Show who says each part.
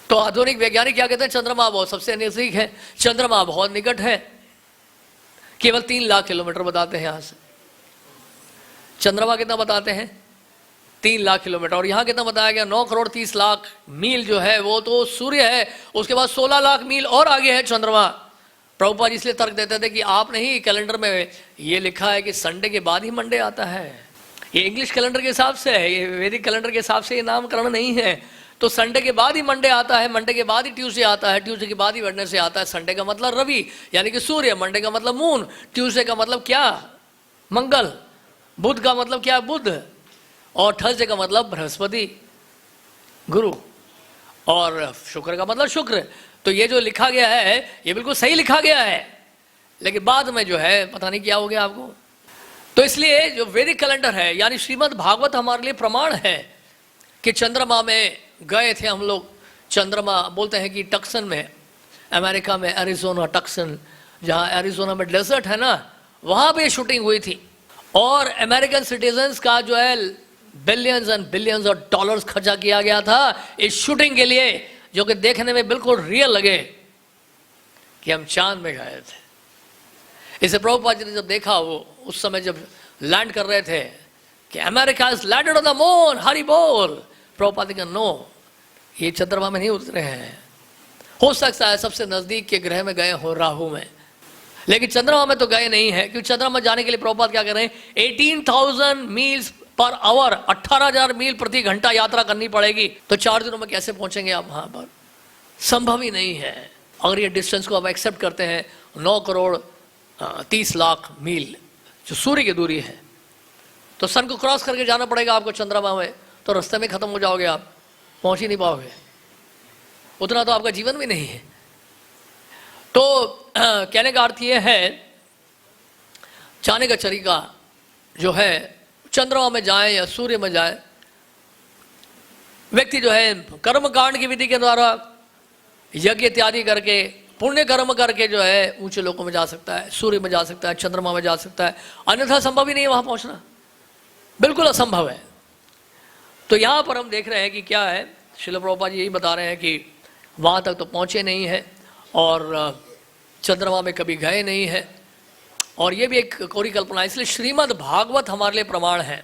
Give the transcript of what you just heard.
Speaker 1: तो आधुनिक वैज्ञानिक क्या कहते हैं? चंद्रमा बहुत सबसे नजदीक है, चंद्रमा बहुत निकट है, केवल 3 लाख किलोमीटर बताते हैं यहां से। चंद्रमा कितना बताते हैं? 3 लाख किलोमीटर। और यहां कितना बताया गया? 9 करोड़ 30 लाख मील जो है वो तो सूर्य है, उसके बाद 16 लाख मील और आगे है चंद्रमा। प्रभुपाद इसलिए तर्क देते थे कि आप नहीं, कैलेंडर में ये लिखा है कि संडे के बाद ही मंडे आता है। ये इंग्लिश कैलेंडर के हिसाब से है, ये वैदिक कैलेंडर के हिसाब से ये नामकरण नहीं है। तो संडे के बाद ही मंडे आता है, मंडे के बाद ही ट्यूसडे आता है, ट्यूसडे के बाद ही वेडनेसडे आता है। संडे का मतलब रवि यानी कि सूर्य, मंडे का मतलब मून, ट्यूसडे का मतलब क्या? मंगल, बुध का मतलब क्या? बुध, और थर्सडे का मतलब बृहस्पति गुरु, और शुक्र का मतलब शुक्र। तो ये जो लिखा गया है ये बिल्कुल सही लिखा गया है, लेकिन बाद में जो है पता नहीं क्या हो गया आपको। तो इसलिए जो वैदिक कैलेंडर है यानी श्रीमद् भागवत हमारे लिए प्रमाण है कि चंद्रमा में गए थे हम लोग। चंद्रमा बोलते हैं कि टक्सन में, अमेरिका में एरिजोना टक्सन, जहाँ एरिजोना में डेजर्ट है ना, वहाँ पे शूटिंग हुई थी। और अमेरिकन सिटीजन्स का जो है billions and billions of dollars खर्चा किया गया था इस शूटिंग के लिए, जो कि देखने में बिल्कुल रियल लगे कि हम चांद में गए थे। इसे प्रभुपाद जी ने जब देखा, वो उस समय जब लैंड कर रहे थे कि America is landed on the moon, Hari बोल। प्रभुपाद का नो, ये चंद्रमा में नहीं उतरे हैं। हो सकता है सबसे नजदीक के ग्रह में गए हो, राहु में, लेकिन चंद्रमा में तो गए नहीं है। क्योंकि चंद्रमा जाने के लिए प्रभुपाद क्या कर रहे हैं? 18,000 मील्स पर आवर, 18,000 मील प्रति घंटा यात्रा करनी पड़ेगी। तो 4 दिनों में कैसे पहुंचेंगे आप वहां पर? संभव ही नहीं है। अगर ये डिस्टेंस को आप एक्सेप्ट करते हैं, 9 करोड़ 30 लाख मील जो सूर्य की दूरी है, तो सन को क्रॉस करके जाना पड़ेगा आपको चंद्रमा में। तो रास्ते में खत्म हो जाओगे, आप पहुंच ही नहीं पाओगे। उतना तो आपका जीवन भी नहीं है। तो कहने का अर्थ ये है, जाने का तरीका जो है, चंद्रमा में जाए या सूर्य में जाए, व्यक्ति जो है कर्म कांड की विधि के द्वारा यज्ञ इत्यादि करके, पुण्य कर्म करके जो है ऊंचे लोकों में जा सकता है, सूर्य में जा सकता है, चंद्रमा में जा सकता है। अन्यथा संभव ही नहीं है वहां पहुंचना, बिल्कुल असंभव है। तो यहां पर हम देख रहे हैं कि क्या है, श्रील प्रभुपाद जी यही बता रहे हैं कि वहां तक तो पहुंचे नहीं है और चंद्रमा में कभी गए नहीं है। और ये भी एक कोरी कल्पना है। इसलिए श्रीमद् भागवत हमारे लिए प्रमाण है